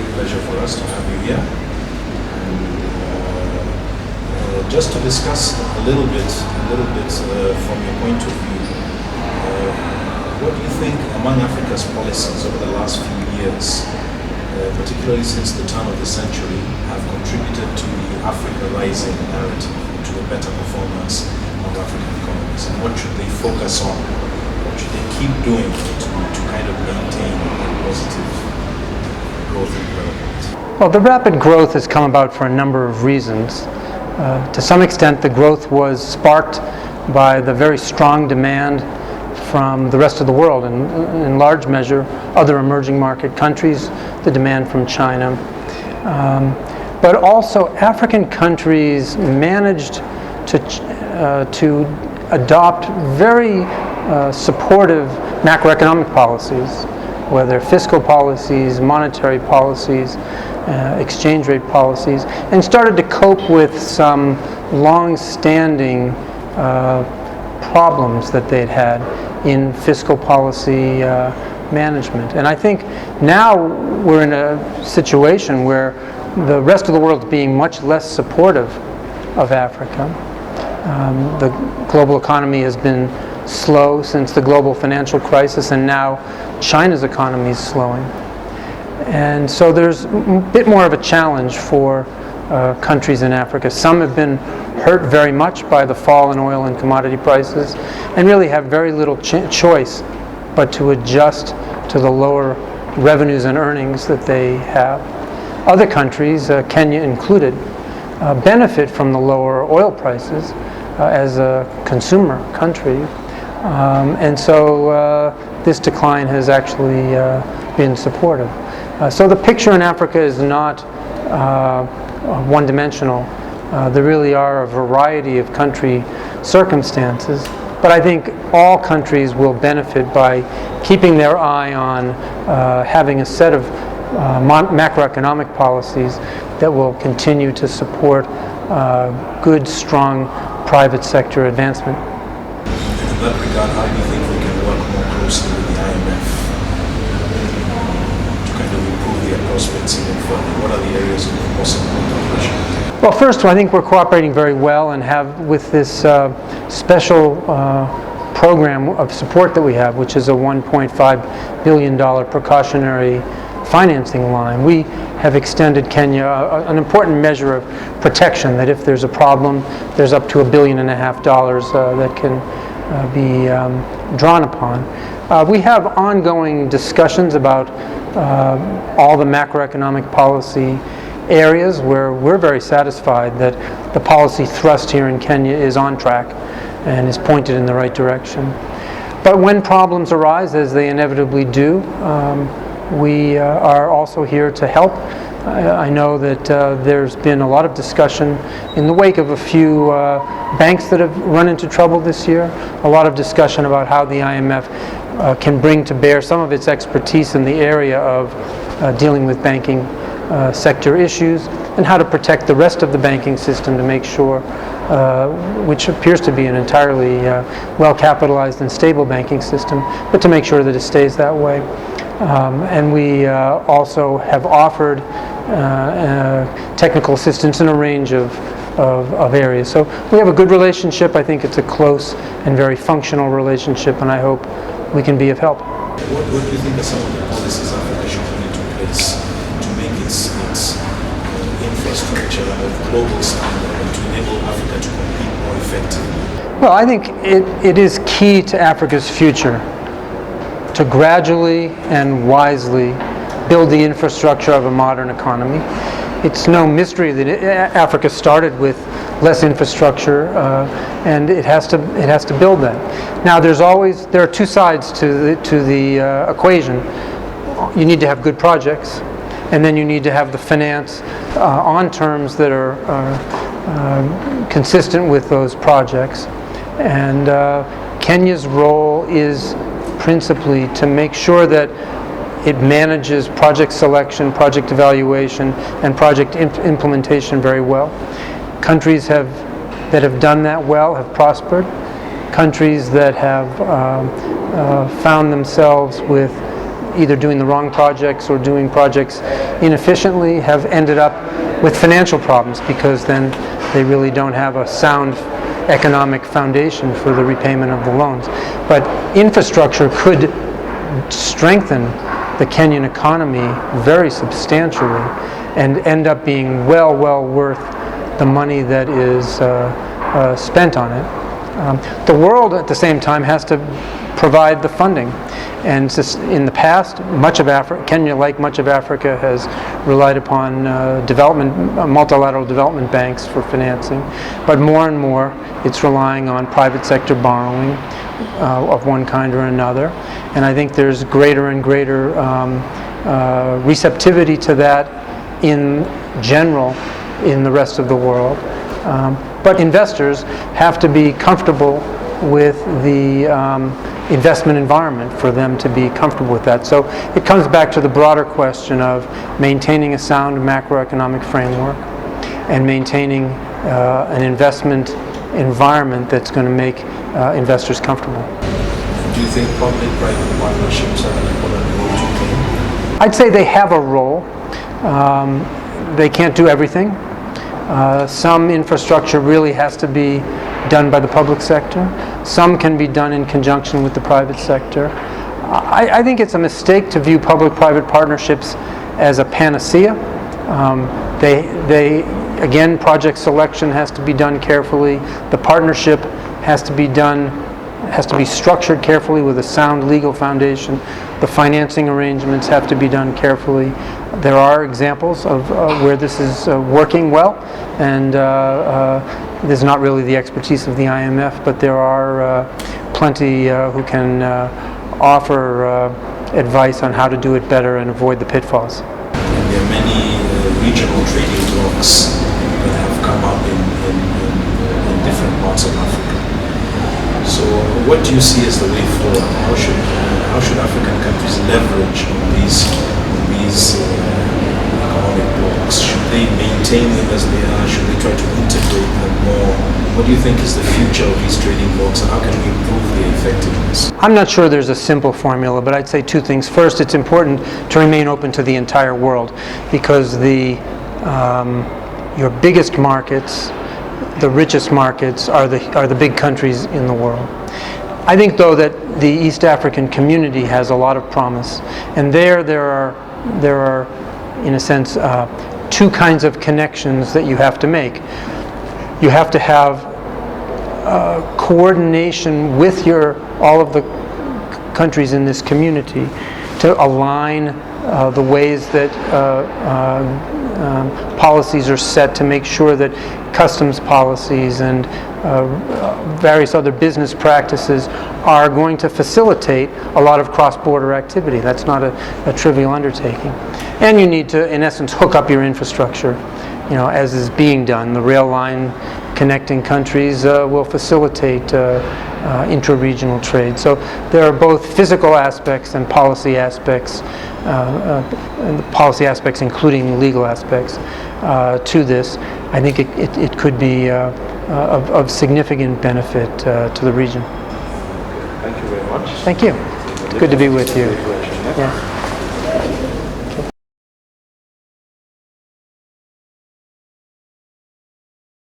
great pleasure for us to have you here. And just to discuss a little bit from your point of view, what do you think among Africa's policies over the last few years, particularly since the turn of the century, have contributed to the Africa Rising narrative, to the better performance of African economies? And what should they focus on? What should they keep doing to kind of maintain that positive growth and development? Well, the rapid growth has come about for a number of reasons. To some extent, the growth was sparked by the very strong demand from the rest of the world, and in large measure other emerging market countries, the demand from China. But also African countries managed to adopt very supportive macroeconomic policies, whether fiscal policies, monetary policies, exchange rate policies, and started to cope with some long-standing problems that they'd had in fiscal policy management. And I think now we're in a situation where the rest of the world is being much less supportive of Africa. The global economy has been slow since the global financial crisis, and now China's economy is slowing. And so there's a bit more of a challenge for countries in Africa. Some have been hurt very much by the fall in oil and commodity prices and really have very little choice but to adjust to the lower revenues and earnings that they have. Other countries, Kenya included, benefit from the lower oil prices as a consumer country. And so this decline has actually been supportive. So the picture in Africa is not one-dimensional. There really are a variety of country circumstances, but I think all countries will benefit by keeping their eye on having a set of macroeconomic policies that will continue to support good, strong private sector advancement. In that regard, how do you think we can work more closely with the IMF to kind of improve their prospects even further? What are the areas of possible cooperation? Well, first, I think we're cooperating very well and have with this special program of support that we have, which is a $1.5 billion precautionary financing line. We have extended Kenya an important measure of protection, that if there's a problem, there's up to $1.5 billion that can be drawn upon. We have ongoing discussions about all the macroeconomic policy areas where we're very satisfied that the policy thrust here in Kenya is on track and is pointed in the right direction. But when problems arise, as they inevitably do, we are also here to help. I know that there's been a lot of discussion in the wake of a few banks that have run into trouble this year, a lot of discussion about how the IMF can bring to bear some of its expertise in the area of dealing with banking sector issues, and how to protect the rest of the banking system to make sure, which appears to be an entirely well-capitalized and stable banking system, but to make sure that it stays that way. And we also have offered technical assistance in a range of areas. So we have a good relationship. I think it's a close and very functional relationship, and I hope we can be of help. What do you think are some of the policies Africa should put into place to make its infrastructure of global standard and to enable Africa to compete more effectively? Well, I think it is key to Africa's future to gradually and wisely build the infrastructure of a modern economy. It's no mystery that Africa started with less infrastructure, and it has to build that. Now, there are two sides to the equation. You need to have good projects, and then you need to have the finance on terms that are consistent with those projects. And Kenya's role is principally to make sure that it manages project selection, project evaluation, and project implementation very well. Countries that have done that well have prospered. Countries that have found themselves with either doing the wrong projects or doing projects inefficiently have ended up with financial problems because then they really don't have a sound economic foundation for the repayment of the loans. But infrastructure could strengthen the Kenyan economy very substantially and end up being well worth the money that is spent on it. The world at the same time has to provide the funding, and in the past, Kenya, like much of Africa, has relied upon multilateral development banks for financing, but more and more it's relying on private sector borrowing of one kind or another, and I think there's greater and greater receptivity to that in general in the rest of the world. But investors have to be comfortable with the investment environment for them to be comfortable with that. So it comes back to the broader question of maintaining a sound macroeconomic framework and maintaining an investment environment that's going to make investors comfortable. Do you think public-private partnerships have an important role to play? I'd say they have a role. They can't do everything. Some infrastructure really has to be done by the public sector. Some can be done in conjunction with the private sector. I think it's a mistake to view public-private partnerships as a panacea. Again, project selection has to be done carefully. The partnership has to be structured carefully with a sound legal foundation. The financing arrangements have to be done carefully. There are examples of where this is working well, and this is not really the expertise of the IMF, but there are plenty who can offer advice on how to do it better and avoid the pitfalls. And there are many regional trading blocks that have come up in different parts of Africa. So what do you see as the way forward? How should African countries leverage on these economic blocks? Should they maintain them as they are? Should they try to integrate them more? What do you think is the future of these trading blocks, and how can we improve their effectiveness? I'm not sure there's a simple formula, but I'd say two things. First, it's important to remain open to the entire world, because your biggest markets, the richest markets, are the big countries in the world. I think, though, that the East African community has a lot of promise, and there are, in a sense, two kinds of connections that you have to make. You have to have coordination with all of the countries in this community to align the ways that policies are set to make sure that customs policies and various other business practices are going to facilitate a lot of cross-border activity. That's not a trivial undertaking. And you need to, in essence, hook up your infrastructure, as is being done. The rail line connecting countries will facilitate intra-regional trade. So there are both physical aspects and policy aspects, including legal aspects, to this. I think it could be of significant benefit to the region. Thank you very much. Thank you. It's good to be with you. Yeah.